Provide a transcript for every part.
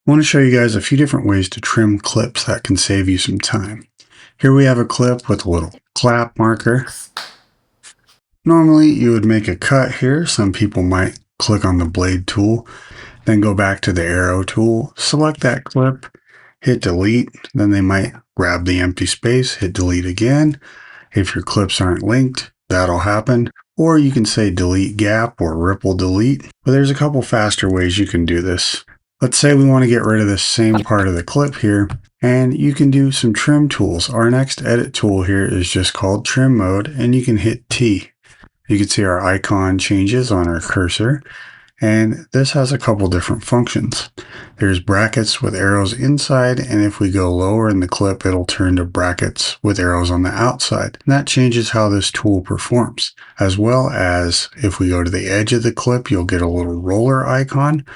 I want to show you guys a few different ways to trim clips that can save you some time. Here we have a clip with a little clap marker. Normally you would make a cut here. Some people might click on the blade tool, then go back to the arrow tool, select that clip, hit delete, then they might grab the empty space, hit delete again. If your clips aren't linked, that'll happen. Or you can say delete gap or ripple delete, but there's a couple faster ways you can do this. Let's say we want to get rid of this same part of the clip here, and you can do some trim tools. Our next edit tool here is just called trim mode, and you can hit T. You can see our icon changes on our cursor, and this has a couple different functions. There's brackets with arrows inside, and if we go lower in the clip, it'll turn to brackets with arrows on the outside. And that changes how this tool performs. As well as if we go to the edge of the clip, you'll get a little roller icon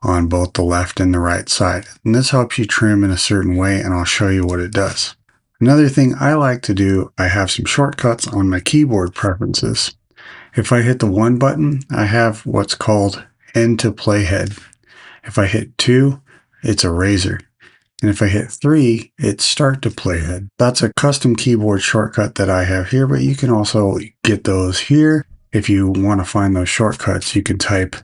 on both the left and the right side. And this helps you trim in a certain way, and I'll show you what it does. Another thing I like to do, I have some shortcuts on my keyboard preferences. If I hit the 1 button, I have what's called end to playhead. If I hit 2, it's eraser. And if I hit 3, it's start to playhead. That's a custom keyboard shortcut that I have here, but you can also get those here. If you want to find those shortcuts, you can type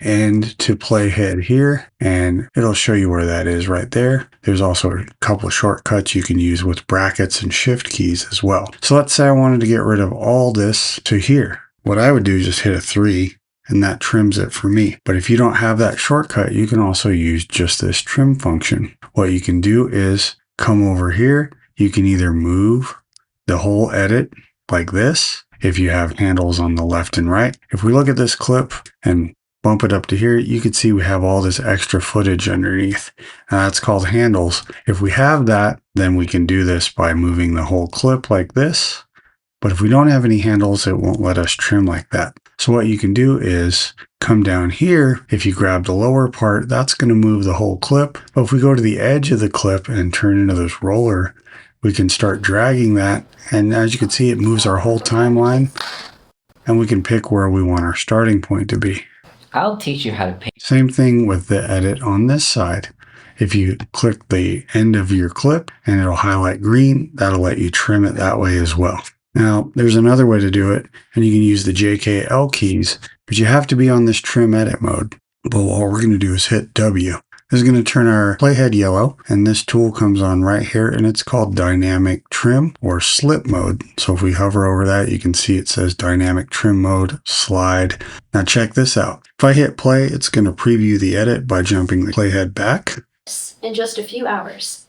end to playhead here, and it'll show you where that is right there. There's also a couple of shortcuts you can use with brackets and shift keys as well. So let's say I wanted to get rid of all this to here. What I would do is just hit a 3, and that trims it for me. But if you don't have that shortcut, you can also use just this trim function. What you can do is come over here. You can either move the whole edit like this, if you have handles on the left and right. If we look at this clip and bump it up to here, you can see we have all this extra footage underneath. That's called handles. If we have that, then we can do this by moving the whole clip like this. But if we don't have any handles, it won't let us trim like that. So what you can do is come down here. If you grab the lower part, that's going to move the whole clip. But if we go to the edge of the clip and turn into this roller, we can start dragging that. And as you can see, it moves our whole timeline. And we can pick where we want our starting point to be. I'll teach you how to paint. Same thing with the edit on this side. If you click the end of your clip and it'll highlight green, that'll let you trim it that way as well. Now, there's another way to do it, and you can use the JKL keys, but you have to be on this trim edit mode. But what we're going to do is hit W. This is going to turn our playhead yellow, and this tool comes on right here, and it's called dynamic trim or slip mode. So if we hover over that, you can see it says dynamic trim mode, slide. Now check this out. If I hit play, it's going to preview the edit by jumping the playhead back. In just a few hours.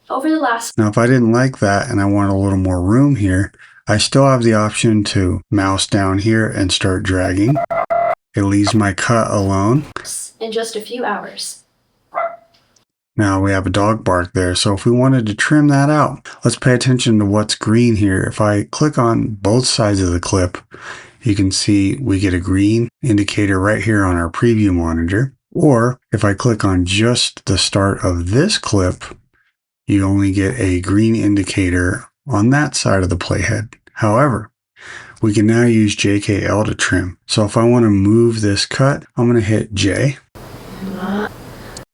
Over the last... Now if I didn't like that and I wanted a little more room here, I still have the option to mouse down here and start dragging. It leaves my cut alone. In just a few hours. Now we have a dog bark there, so if we wanted to trim that out, let's pay attention to what's green here. If I click on both sides of the clip, you can see we get a green indicator right here on our preview monitor. Or if I click on just the start of this clip, you only get a green indicator on that side of the playhead. However, we can now use JKL to trim. So if I want to move this cut, I'm going to hit J.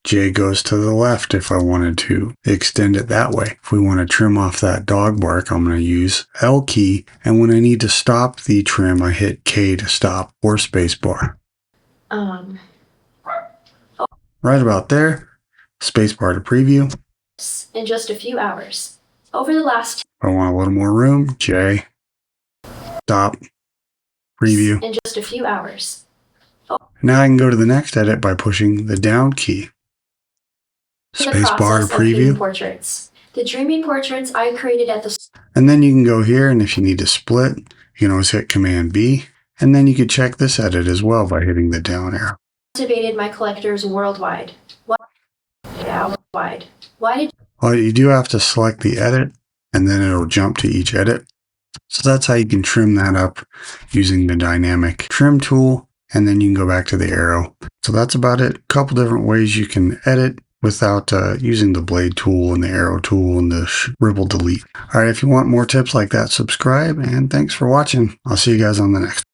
J goes to the left if I wanted to extend it that way. If we want to trim off that dog bark, I'm going to use L key. And when I need to stop the trim, I hit K to stop or space bar. Right about there, space bar to preview. In just a few hours. Over the last... If I want a little more room, J, stop, preview. In just a few hours. Now I can go to the next edit by pushing the down key. Space bar to preview. Portraits. The dreaming portraits I created at the... And then you can go here, and if you need to split, you can always hit Command B. And then you can check this edit as well by hitting the down arrow. Activated my collectors worldwide. Why did... Well, you do have to select the edit, and then it'll jump to each edit. So that's how you can trim that up using the dynamic trim tool, and then you can go back to the arrow. So that's about it. A couple different ways you can edit without using the blade tool and the arrow tool and the ripple delete. All right, if you want more tips like that, subscribe, and thanks for watching. I'll see you guys on the next.